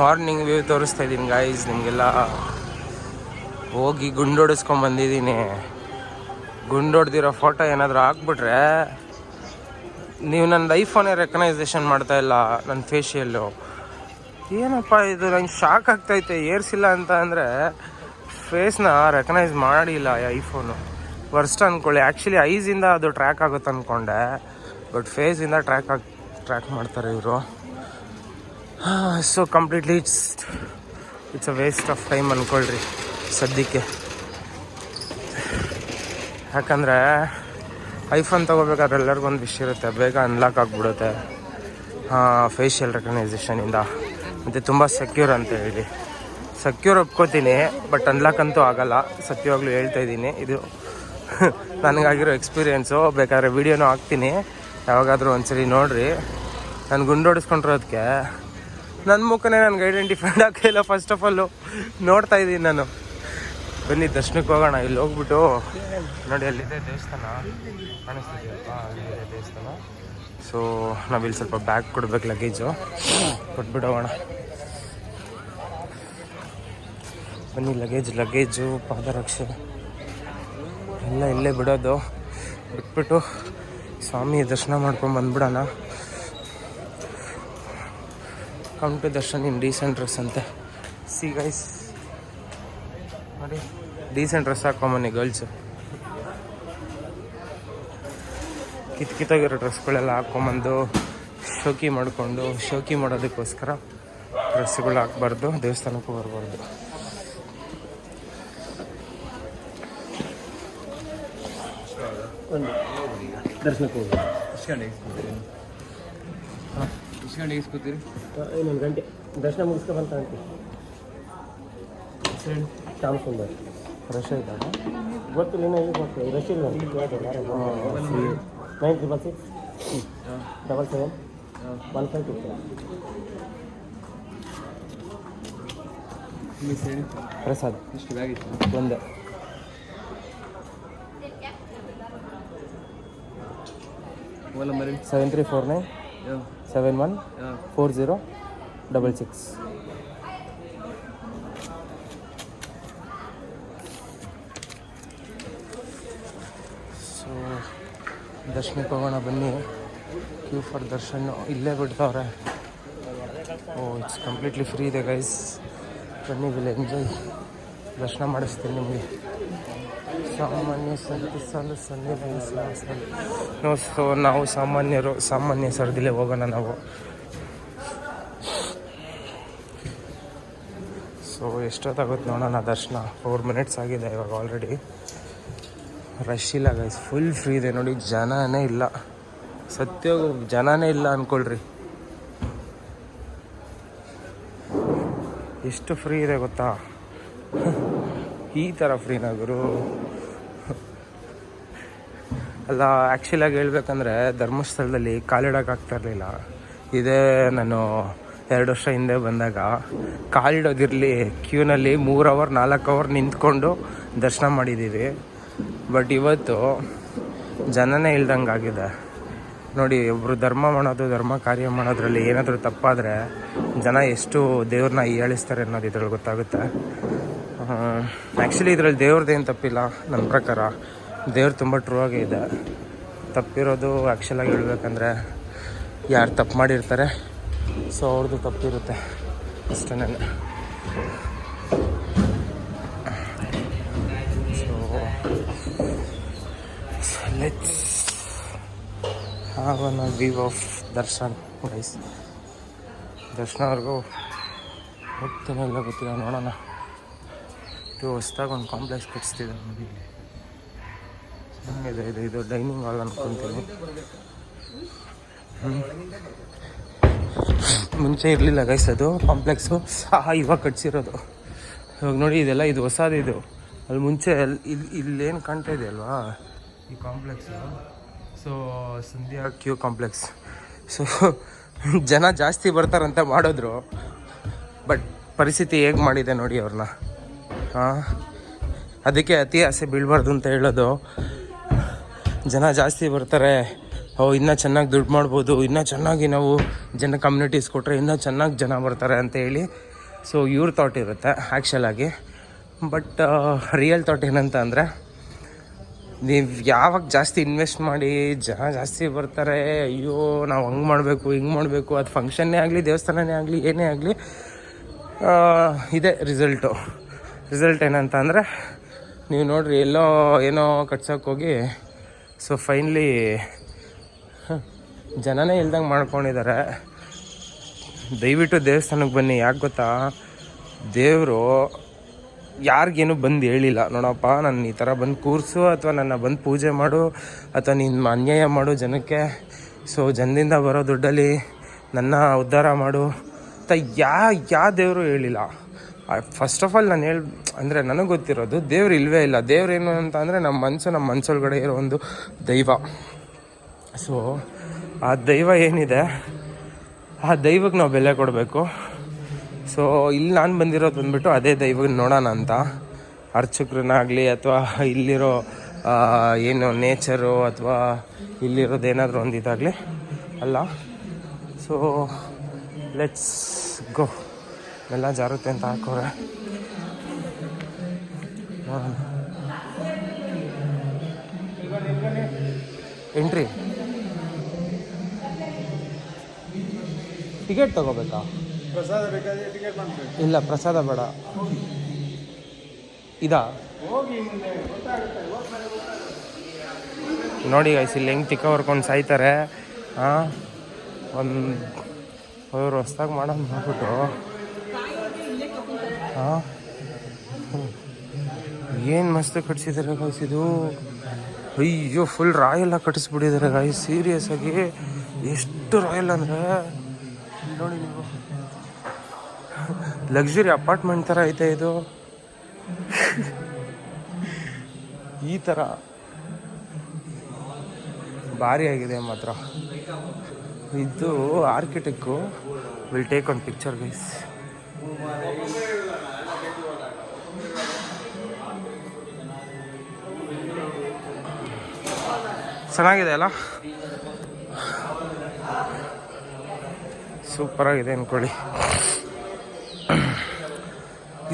Morning view ತೋರಿಸ್ತಾ ಇದ್ದೀನಿ guys ನಿಮಗೆಲ್ಲ. ಹೋಗಿ ಗುಂಡೋಡಿಸ್ಕೊಂಬಂದಿದ್ದೀನಿ. ಗುಂಡೊಡ್ದಿರೋ ಫೋಟೋ ಏನಾದರೂ ಹಾಕ್ಬಿಟ್ರೆ ನೀವು ನನ್ನ ಐಫೋನೇ ರೆಕಗ್ನೈಸೇಷನ್ ಮಾಡ್ತಾಯಿಲ್ಲ ನನ್ನ ಫೇಶಿಯಲ್ಲು. ಏನಪ್ಪ ಇದು, ನಂಗೆ ಶಾಕ್ ಆಗ್ತೈತೆ. ಏರ್ಸಿಲ್ಲ ಅಂತ ಅಂದರೆ ಫೇಸ್ನ ರೆಕಗ್ನೈಸ್ ಮಾಡಿಲ್ಲ ಐಫೋನು. ವರ್ಸ್ಟ್ ಅಂದ್ಕೊಳ್ಳಿ. ಆ್ಯಕ್ಚುಲಿ ಐಸಿಂದ ಅದು ಟ್ರ್ಯಾಕ್ ಆಗುತ್ತೆ ಅಂದ್ಕೊಂಡೆ, ಬಟ್ ಫೇಸಿಂದ ಟ್ರ್ಯಾಕ್ ಮಾಡ್ತಾರೆ ಇವರು. So completely it's a waste of time ಅಂದ್ಕೊಳ್ರಿ ಸದ್ಯಕ್ಕೆ. ಯಾಕಂದರೆ ಐಫೋನ್ ತೊಗೋಬೇಕಾದ್ರೆ ಎಲ್ಲರಿಗೂ ಒಂದು ವಿಷಯ ಇರುತ್ತೆ, ಬೇಗ ಅನ್ಲಾಕ್ ಆಗಿಬಿಡುತ್ತೆ ಫೇಶಿಯಲ್ ರೆಕಗ್ನೈಸೇಷನಿಂದ. ಮತ್ತು ತುಂಬ ಸೆಕ್ಯೂರ್ ಅಂತ ಹೇಳಿ. ಸೆಕ್ಯೂರ್ ಒಪ್ಕೋತೀನಿ, ಬಟ್ ಅನ್ಲಾಕ್ ಅಂತೂ ಆಗೋಲ್ಲ. ಸತ್ಯವಾಗ್ಲೂ ಹೇಳ್ತಾ ಇದ್ದೀನಿ, ಇದು ನನಗಾಗಿರೋ ಎಕ್ಸ್ಪೀರಿಯೆನ್ಸು. ಬೇಕಾದ್ರೆ ವೀಡಿಯೋನೂ ಹಾಕ್ತೀನಿ, ಯಾವಾಗಾದರೂ ಒಂದ್ಸರಿ ನೋಡಿರಿ. ನಾನು ಗುಂಡೋಡಿಸ್ಕೊಂಡಿರೋದಕ್ಕೆ ನನ್ನ ಮುಖನೇ ನನಗೆ ಐಡೆಂಟಿಫೈಡ್ ಆಗಿಲ್ಲ. ಫಸ್ಟ್ ಆಫ್ ಆಲು ನೋಡ್ತಾ ಇದ್ದೀನಿ ನಾನು. ಬನ್ನಿ ದರ್ಶನಕ್ಕೆ ಹೋಗೋಣ. ಇಲ್ಲಿ ಹೋಗ್ಬಿಟ್ಟು ನೋಡಿ, ಅಲ್ಲಿದೆ ದೇವಸ್ಥಾನ ಕಾಣಿಸ್ತಿದೆಯಪ್ಪ, ಅಲ್ಲಿದೆ ದೇವಸ್ಥಾನ. ಸೊ ನಾವಿಲ್ಲಿ ಸ್ವಲ್ಪ ಬ್ಯಾಗ್ ಕೊಡ್ಬೇಕು, ಲಗೇಜು ಕೊಟ್ಬಿಟ್ಟು ಹೋಗೋಣ. ಬನ್ನಿ, ಲಗೇಜು ಪಾದರಕ್ಷೆ ಎಲ್ಲ ಇಲ್ಲೇ ಬಿಡೋದು. ಬಿಟ್ಬಿಟ್ಟು ಸ್ವಾಮಿ ದರ್ಶನ ಮಾಡ್ಕೊಂಡು ಬಂದ್ಬಿಡೋಣ. Come to darshan in decent dress ಅಂತೆ. ಸಿ ಗೈಸ್ ನೋಡಿ, ಡೀಸೆಂಟ್ ಡ್ರೆಸ್ ಹಾಕ್ಕೊಂಬನ್ನಿ ಗರ್ಲ್ಸು. ಕಿತ್ತಾಗಿರೋ ಡ್ರೆಸ್ಗಳೆಲ್ಲ ಹಾಕ್ಕೊಂಬಂದು ಶೋಕಿ ಮಾಡೋದಕ್ಕೋಸ್ಕರ ಡ್ರೆಸ್ಗಳು ಹಾಕ್ಬಾರ್ದು, ದೇವಸ್ಥಾನಕ್ಕೂ ಬರಬಾರ್ದು. ದರ್ಶನಕ್ಕೆ ಹೋಗಿ ಎಷ್ಟು ಗಂಟೆಗೆ ಇಸ್ಕೊತೀರಿ? ಇನ್ನೊಂದು ಗಂಟೆ ದರ್ಶನ ಮುಗಿಸ್ಕೊಂಬಂತ ಅಂತೀವಿ. ಶ್ಯಾಮ್ ಸುಂದರ್ ರಶ್ ಇದ್ದಾಗ ಗೊತ್ತಿಲ್ಲ, ಇನ್ನೂ ಈಗ ಗೊತ್ತು ರಶ್ ಇಲ್ಲ. 96677527 ಪ್ರಸಾದ್. ಎಷ್ಟು ಬ್ಯಾಗ್ ಇತ್ತು? ಒಂದು 7349714066. ಸೊ ದರ್ಶನಕ್ಕೆ ಹೋಗೋಣ ಬನ್ನಿ. ಕ್ಯೂ ಫಾರ್ ದರ್ಶನ್ ಇಲ್ಲೇ ಬಿಡ್ತಾವ್ರೆ. ಇಟ್ಸ್ ಕಂಪ್ಲೀಟ್ಲಿ ಫ್ರೀ ಇದೆ ಗೈಸ್. ಬನ್ನಿ, ವಿಲ್ ಎಂಜಾಯ್. ದರ್ಶನ ಮಾಡಿಸ್ತೀನಿ ನಿಮಗೆ. ಸಾಮಾನ್ಯ ಸೊ ನಾವು ಸಾಮಾನ್ಯ ಸರದಿಲ್ಲೇ ಹೋಗೋಣ ನಾವು. ಸೊ ಎಷ್ಟೊತ್ತಾಗುತ್ತೆ ನೋಡೋಣ ದರ್ಶನ. 4 ಮಿನಿಟ್ಸ್ ಆಗಿದೆ ಇವಾಗ ಆಲ್ರೆಡಿ. ರಶ್ ಇಲ್ಲ ಗೈಸ್, ಫುಲ್ ಫ್ರೀ ಇದೆ ನೋಡಿ. ಜನನೇ ಇಲ್ಲ, ಸತ್ಯೋಗ ಜನನೇ ಇಲ್ಲ ಅಂದ್ಕೊಳ್ರಿ. ಎಷ್ಟು ಫ್ರೀ ಇದೆ ಗೊತ್ತಾ? ಈ ಥರ ಫ್ರೀನಾ ಗುರು? ಅಲ್ಲ, ಆ್ಯಕ್ಚುಲಾಗಿ ಹೇಳ್ಬೇಕಂದ್ರೆ ಧರ್ಮಸ್ಥಳದಲ್ಲಿ ಕಾಲಿಡೋಕ್ಕಾಗ್ತಾ ಇರಲಿಲ್ಲ. ಇದೇ ನಾನು 2 ವರ್ಷ ಹಿಂದೆ ಬಂದಾಗ ಕಾಲಿಡೋದಿರಲಿ, ಕ್ಯೂನಲ್ಲಿ 3 ಅವರ್ 4 ಅವರ್ ನಿಂತ್ಕೊಂಡು ದರ್ಶನ ಮಾಡಿದ್ದೀವಿ. ಬಟ್ ಇವತ್ತು ಜನನೇ ಇಲ್ದಂಗೆ ಆಗಿದೆ. ನೋಡಿ, ಒಬ್ಬರು ಧರ್ಮ ಮಾಡೋದು, ಧರ್ಮ ಕಾರ್ಯ ಮಾಡೋದ್ರಲ್ಲಿ ಏನಾದರೂ ತಪ್ಪಾದರೆ ಜನ ಎಷ್ಟು ದೇವ್ರನ್ನ ಹೀಯಾಳಿಸ್ತಾರೆ ಅನ್ನೋದು ಇದ್ರಲ್ಲಿ ಗೊತ್ತಾಗುತ್ತೆ. ಆ್ಯಕ್ಚುಲಿ ಇದರಲ್ಲಿ ದೇವ್ರದ್ದೇನು ತಪ್ಪಿಲ್ಲ ನನ್ನ ಪ್ರಕಾರ. ದೇವ್ರು ತುಂಬ ಟ್ರೂ ಆಗೇ ಇದೆ. ತಪ್ಪಿರೋದು ಆ್ಯಕ್ಚುಲಾಗಿ ಹೇಳ್ಬೇಕಂದ್ರೆ ಯಾರು ತಪ್ಪು ಮಾಡಿರ್ತಾರೆ, ಸೊ ಅವ್ರದ್ದು ತಪ್ಪಿರುತ್ತೆ ಅಷ್ಟೇ. So let's have a view of darshan guys. ದರ್ಶನವರೆಗೂ ಹೋಗ್ತೀನಿ, ಎಲ್ಲ ಗೊತ್ತಿಲ್ಲ, ನೋಡೋಣ. ಇದು ಹೊಸ್ದಾಗಿ ಒಂದು ಕಾಂಪ್ಲೆಕ್ಸ್ ಕಟ್ಸ್ತಿದೆ ನೋಡಿ. ಚೆನ್ನಾಗಿದೆ ಇದು ಡೈನಿಂಗ್ ಹಾಲ್ ಅನ್ಕೊತೀನಿ. ಮುಂಚೆ ಇರಲಿಲ್ಲ ಗೈಸ್ ಅದು ಕಾಂಪ್ಲೆಕ್ಸು, ಇವಾಗ ಕಟ್ಸಿರೋದು. ಇವಾಗ ನೋಡಿ ಇದೆಲ್ಲ ಇದು ಹೊಸದು. ಇದು ಅಲ್ಲಿ ಮುಂಚೆ ಇಲ್ಲೇನು ಕಾಣ್ತಾ ಇದೆ ಅಲ್ವಾ ಈ ಕಾಂಪ್ಲೆಕ್ಸು. ಸೊ ಸಂಧ್ಯಾ ಕ್ಯೂ ಕಾಂಪ್ಲೆಕ್ಸ್. ಸೊ ಜನ ಜಾಸ್ತಿ ಬರ್ತಾರಂತ ಮಾಡಿದ್ರು, ಬಟ್ ಪರಿಸ್ಥಿತಿ ಹೇಗೆ ಮಾಡಿದೆ ನೋಡಿ ಅವ್ರನ್ನ. ಅದಕ್ಕೆ ಅತಿ ಆಸೆ ಬೀಳಬಾರ್ದು ಅಂತ ಹೇಳೋದು. ಜನ ಜಾಸ್ತಿ ಬರ್ತಾರೆ, ಇನ್ನೂ ಚೆನ್ನಾಗಿ ದುಡ್ಡು ಮಾಡ್ಬೋದು, ಇನ್ನೂ ಚೆನ್ನಾಗಿ ನಾವು ಜನ ಕಮ್ಯುನಿಟೀಸ್ ಕೊಟ್ಟರೆ ಇನ್ನೂ ಚೆನ್ನಾಗಿ ಜನ ಬರ್ತಾರೆ ಅಂತ ಹೇಳಿ. ಸೊ ಇವ್ರ ಥಾಟ್ ಇರುತ್ತೆ ಆ್ಯಕ್ಚುಲಾಗಿ. ಬಟ್ ರಿಯಲ್ ಥಾಟ್ ಏನಂತ ಅಂದರೆ, ನೀವು ಯಾವಾಗ ಜಾಸ್ತಿ ಇನ್ವೆಸ್ಟ್ ಮಾಡಿ ಜನ ಜಾಸ್ತಿ ಬರ್ತಾರೆ, ಅಯ್ಯೋ ನಾವು ಹಂಗೆ ಮಾಡಬೇಕು ಹಿಂಗೆ ಮಾಡಬೇಕು, ಅದು ಫಂಕ್ಷನ್ನೇ ಆಗಲಿ ದೇವಸ್ಥಾನನೇ ಆಗಲಿ ಏನೇ ಆಗಲಿ, ಇದೇ ರಿಸಲ್ಟ್ ಏನಂತ ಅಂದರೆ, ನೀವು ನೋಡ್ರಿ ಎಲ್ಲೋ ಏನೋ ಕಟ್ಸೋಕೆ ಹೋಗಿ ಸೊ ಫೈನಲಿ ಜನನೇ ಇಲ್ದಂಗೆ ಮಾಡ್ಕೊಂಡಿದ್ದಾರೆ. ದಯವಿಟ್ಟು ದೇವಸ್ಥಾನಕ್ಕೆ ಬನ್ನಿ. ಯಾಕೆ ಗೊತ್ತಾ, ದೇವರು ಯಾರಿಗೇನು ಬಂದು ಹೇಳಿಲ್ಲ, ನೋಡಪ್ಪ ನಾನು ಈ ಥರ ಬಂದು ಕೂರಿಸು, ಅಥವಾ ನನ್ನ ಬಂದು ಪೂಜೆ ಮಾಡು, ಅಥವಾ ನೀನು ಅನ್ಯಾಯ ಮಾಡು ಜನಕ್ಕೆ, ಸೊ ಜನದಿಂದ ಬರೋ ದುಡ್ಡಲ್ಲಿ ನನ್ನ ಉದ್ಧಾರ ಮಾಡು ಅಂತ ಯಾವ ದೇವರು ಹೇಳಿಲ್ಲ. ಫಸ್ಟ್ ಆಫ್ ಆಲ್ ನಾನು ಅಂದರೆ ನನಗೆ ಗೊತ್ತಿರೋದು ದೇವ್ರು ಇಲ್ಲವೇ ಇಲ್ಲ. ದೇವ್ರೇನು ಅಂತ ಅಂದರೆ ನಮ್ಮ ಮನಸ್ಸೊಳಗಡೆ ಇರೋ ಒಂದು ದೈವ. ಸೊ ಆ ದೈವ ಏನಿದೆ, ಆ ದೈವಕ್ಕೆ ನಾವು ಬೆಲೆ ಕೊಡಬೇಕು. ಸೊ ಇಲ್ಲಿ ನಾನು ಬಂದಿರೋದು ಬಂದ್ಬಿಟ್ಟು ಅದೇ ದೈವನ ನೋಡೋಣ ಅಂತ. ಅರ್ಚಕರನ್ನಾಗಲಿ ಅಥವಾ ಇಲ್ಲಿರೋ ಏನು ನೇಚರು ಅಥವಾ ಇಲ್ಲಿರೋದು ಏನಾದರೂ ಒಂದು ಇದಾಗಲಿ ಅಲ್ಲ. So let's go. ಎಲ್ಲ ಜಾರುತ್ತೆ ಅಂತ ಹಾಕೋರೆ, ನೋಡೋಣ. ಎಂಟ್ರಿ ಟಿಕೆಟ್ ತಗೋಬೇಕಾ? ಇಲ್ಲ ಪ್ರಸಾದ ಬೇಡ. ಇದಾ ನೋಡಿ ಗೈಸ್, ಇಲ್ಲಿ ಹೆಂಗೆ ತಿಕ್ಕ ಹೊರ್ಕೊಂಡು ಸಾಯ್ತಾರೆ. ಒಂದು ಅವ್ರು ಹೊಸ್ದಾಗಿ ಮಾಡೋದು ಮಾಡ್ಬಿಟ್ಟು ಏನು ಮಸ್ತ್ ಕಟ್ಸಿದ್ದಾರೆ ಗೈಸ್ ಇದು. ಅಯ್ಯೋ ಫುಲ್ ರಾಯೆಲ್ಲ ಕಟ್ಟಿಸ್ಬಿಟ್ಟಿದ್ದಾರೆ ಗೈಸ್, ಸೀರಿಯಸ್ ಆಗಿ. ಎಷ್ಟು ರಾಯಲ್ ಅಂದರೆ ನೋಡಿ ನೀವು, ಲಕ್ಸುರಿ ಅಪಾರ್ಟ್ಮೆಂಟ್ ಥರ ಐತೆ ಇದು. ಈ ಥರ ಭಾರಿ ಆಗಿದೆ ಮಾತ್ರ ಇದು. Architect will take on picture guys. ಚೆನ್ನಾಗಿದೆ ಅಲ್ಲ, ಸೂಪರಾಗಿದೆ ಅಂದ್ಕೊಳ್ಳಿ.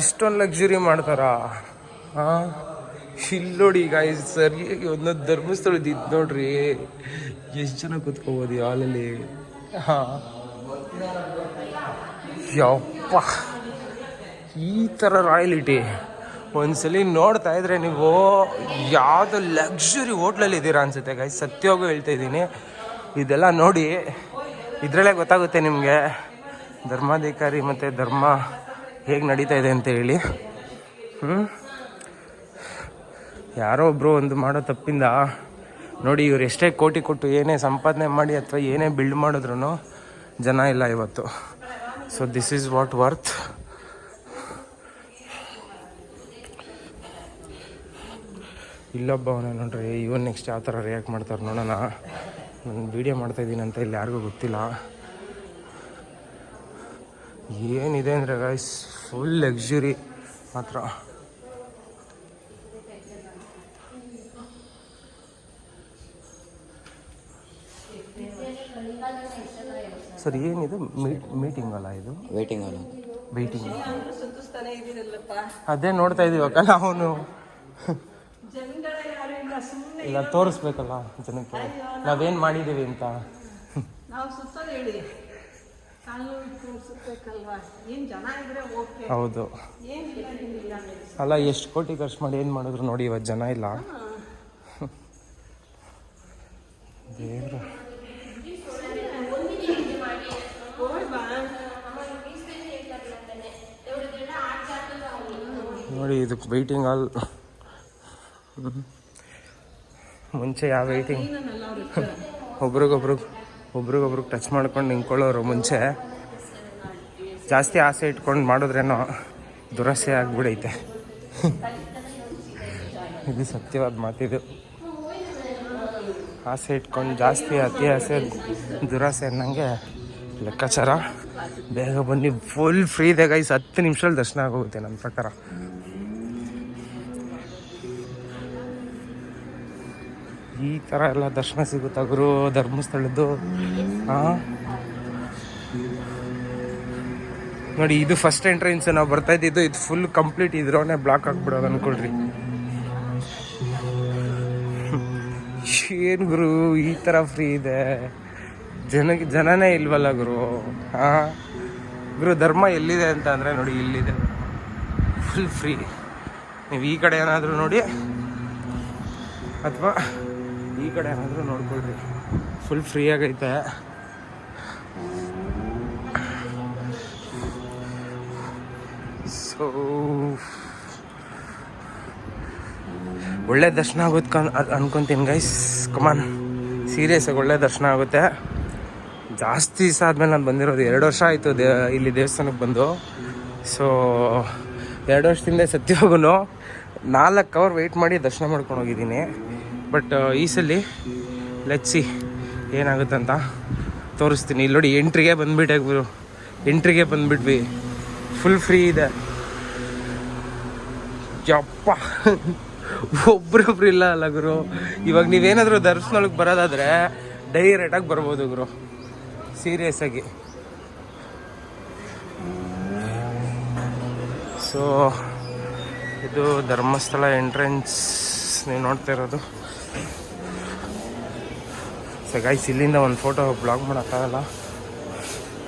ಇಷ್ಟೊಂದು ಲಕ್ಸುರಿ ಮಾಡ್ತಾರಾ? ಇಲ್ಲಿ ನೋಡಿ ಗಾಯ್ಸ್, ಸರಿಯಾಗಿ ಒಂದೊಂದು ಧರ್ಮಸ್ಥಳದ ಇದು ನೋಡ್ರಿ, ಎಷ್ಟು ಜನ ಕೂತ್ಕೋಬೋದು ಈ ಹಾಲಲ್ಲಿ. ಯಪ್ಪ, ಈ ಥರ ರಾಯಲಿಟಿ ಒಂದ್ಸಲಿ ನೋಡ್ತಾ ಇದ್ರೆ ನೀವು ಯಾವುದೋ ಲಕ್ಸುರಿ ಹೋಟ್ಲಲ್ಲಿ ಇದ್ದೀರಾ ಅನ್ಸುತ್ತೆ ಗಾಯ್ಸ್, ಸತ್ಯವಾಗೂ ಹೇಳ್ತಾ ಇದ್ದೀನಿ. ಇದೆಲ್ಲ ನೋಡಿ ಇದರಲ್ಲೇ ಗೊತ್ತಾಗುತ್ತೆ ನಿಮಗೆ ಧರ್ಮಾಧಿಕಾರಿ ಮತ್ತು ಧರ್ಮ ಹೇಗೆ ನಡೀತಾ ಇದೆ ಅಂತ ಹೇಳಿ. ಯಾರೋ ಒಬ್ಬರು ಒಂದು ಮಾಡೋ ತಪ್ಪಿಂದ ನೋಡಿ ಇವ್ರು ಎಷ್ಟೇ ಕೋಟಿ ಕೊಟ್ಟು ಏನೇ ಸಂಪಾದನೆ ಮಾಡಿ ಅಥವಾ ಏನೇ ಬಿಲ್ಡ್ ಮಾಡಿದ್ರು ಜನ ಇಲ್ಲ ಇವತ್ತು. So this is what worth. ಇಲ್ಲೊಬ್ಬ ಅವನೇ ನೋಡ್ರಿ, ಇವನ್ ನೆಕ್ಸ್ಟ್ ಯಾವ ಥರ ರಿಯಾಕ್ಟ್ ಮಾಡ್ತಾರೆ ನೋಡೋಣ. ನಾನು ವೀಡಿಯೋ ಮಾಡ್ತಾಯಿದ್ದೀನಿ ಅಂತ ಇಲ್ಲಿ ಯಾರಿಗೂ ಗೊತ್ತಿಲ್ಲ. ಏನಿದೆ ಅಂದರೆ ಗೈಸ್ ಫುಲ್ ಲಕ್ಸುರಿ ಮಾತ್ರ. ಸರ್ ಏನಿದು ಮೀಟಿಂಗ್ ಅಲ್ಲ ಇದು? ವೇಟಿಂಗ್ ಹಾಲ್. ವೇಟಿಂಗ್. ಅದೇ ನೋಡ್ತಾ ಇದೀವಿ ಅಕ್ಕ ನಾವು. ಇಲ್ಲ ತೋರಿಸ್ಬೇಕಲ್ಲ ಜನಕ್ಕೆ ನಾವೇನು ಮಾಡಿದ್ದೀವಿ ಅಂತ. ಹೌದು. ಅಲ್ಲ ಎಷ್ಟು ಕೋಟಿ ಖರ್ಚು ಮಾಡಿ ಏನು ಮಾಡಿದ್ರು ನೋಡಿ, ಇವತ್ತು ಜನ ಇಲ್ಲ. ದೇವ್ರು ನೋಡಿ, ಇದು ವೆಯ್ಟಿಂಗ್ ಹಾಲ್. ಮುಂಚೆ ಯಾವ ವೆಯ್ಟಿಂಗ್ ಒಬ್ರಿಗೊಬ್ರಿಗೆ ಟಚ್ ಮಾಡ್ಕೊಂಡು ನಿಂತ್ಕೊಳ್ಳೋರು. ಮುಂಚೆ ಜಾಸ್ತಿ ಆಸೆ ಇಟ್ಕೊಂಡು ಮಾಡಿದ್ರೇನೋ ದುರಾಸೆ ಆಗ್ಬಿಡೈತೆ. ಇದು ಸತ್ಯವಾದ ಮಾತಿದು. ಆಸೆ ಇಟ್ಕೊಂಡು ಜಾಸ್ತಿ ಅತಿ ಆಸೆ ದುರಾಸೆ ಅನ್ನಂಗೆ ಲೆಕ್ಕಾಚಾರ. ಬೇಗ ಬನ್ನಿ, ಫುಲ್ ಫ್ರೀ ಇದೆ ಗೈಸ್. 10 ನಿಮಿಷದಲ್ಲಿ ದರ್ಶನ ಆಗೋಗುತ್ತೆ ನನ್ನ ಪ್ರಕಾರ. ಈ ಥರ ಎಲ್ಲ ದರ್ಶನ ಸಿಗುತ್ತಾ ಗುರು ಧರ್ಮಸ್ಥಳದ್ದು? ಹಾಂ ನೋಡಿ, ಇದು ಫಸ್ಟ್ ಎಂಟ್ರೆನ್ಸ್ ನಾವು ಬರ್ತಾ ಇದ್ದಿದ್ದು. ಇದು ಫುಲ್ ಕಂಪ್ಲೀಟ್ ಇದ್ರೋನೆ ಬ್ಲಾಕ್ ಆಗಿಬಿಡೋದು ಅನ್ಕೊಳ್ರಿ. ಏನು ಗುರು ಈ ಥರ ಫ್ರೀ ಇದೆ, ಜನನೇ ಇಲ್ವಲ್ಲ ಗುರು. ಹಾಂ ಗುರು, ಧರ್ಮ ಎಲ್ಲಿದೆ ಅಂತ ಅಂದರೆ ನೋಡಿ ಇಲ್ಲಿದೆ, ಫುಲ್ ಫ್ರೀ. ನೀವು ಈ ಕಡೆ ಏನಾದರೂ ನೋಡಿ ಅಥವಾ ಈ ಕಡೆ ಏನಾದರೂ ನೋಡ್ಕೊಳ್ರಿ, ಫುಲ್ ಫ್ರೀ ಆಗೈತೆ. ಸೊ ಒಳ್ಳೆ ದರ್ಶನ ಆಗುತ್ತೆ ಅನ್ಕೊತೀನಿ ಗೈಸ್. ಕಮಾನ್, ಸೀರಿಯಸ್ ಆಗಿ ಒಳ್ಳೆ ದರ್ಶನ ಆಗುತ್ತೆ. ಜಾಸ್ತಿ ದಿವಸ ಆದಮೇಲೆ ನಾನು ಬಂದಿರೋದು, 2 ವರ್ಷ ಆಯಿತು ಇಲ್ಲಿ ದೇವಸ್ಥಾನಕ್ಕೆ ಬಂದು. ಸೊ 2 ವರ್ಷದಿಂದ ಸತ್ಯವಾಗೂ 4 ಅವರ್ ವೆಯ್ಟ್ ಮಾಡಿ ದರ್ಶನ ಮಾಡ್ಕೊಂಡು ಹೋಗಿದ್ದೀನಿ. ಬಟ್ ಈ ಸಲ ಲೆಟ್ಸಿ ಏನಾಗುತ್ತೆ ಅಂತ ತೋರಿಸ್ತೀನಿ. ಇಲ್ಲಿ ನೋಡಿ, ಎಂಟ್ರಿಗೆ ಬಂದುಬಿಟ್ವಿ. ಫುಲ್ ಫ್ರೀ ಇದೆ. ಯಪ್ಪ, ಒಬ್ರೊಬ್ರು ಇಲ್ಲ ಅಲ್ಲ ಗುರು. ಇವಾಗ ನೀವೇನಾದರೂ ದರ್ಶನಕ್ಕೆ ಬರೋದಾದರೆ ಡೈರೆಕ್ಟಾಗಿ ಬರ್ಬೋದು ಗುರು, ಸೀರಿಯಸ್ ಆಗಿ. ಸೊ ಇದು ಧರ್ಮಸ್ಥಳ ಎಂಟ್ರೆನ್ಸ್ ನೀವು ನೋಡ್ತಾ ಇರೋದು. ಸೊ ಗೈಸ್, ಇಲ್ಲಿಂದ ಒಂದು ಫೋಟೋ ಬ್ಲಾಗ್ ಮಾಡೋಕ್ಕಾಗಲ್ಲ.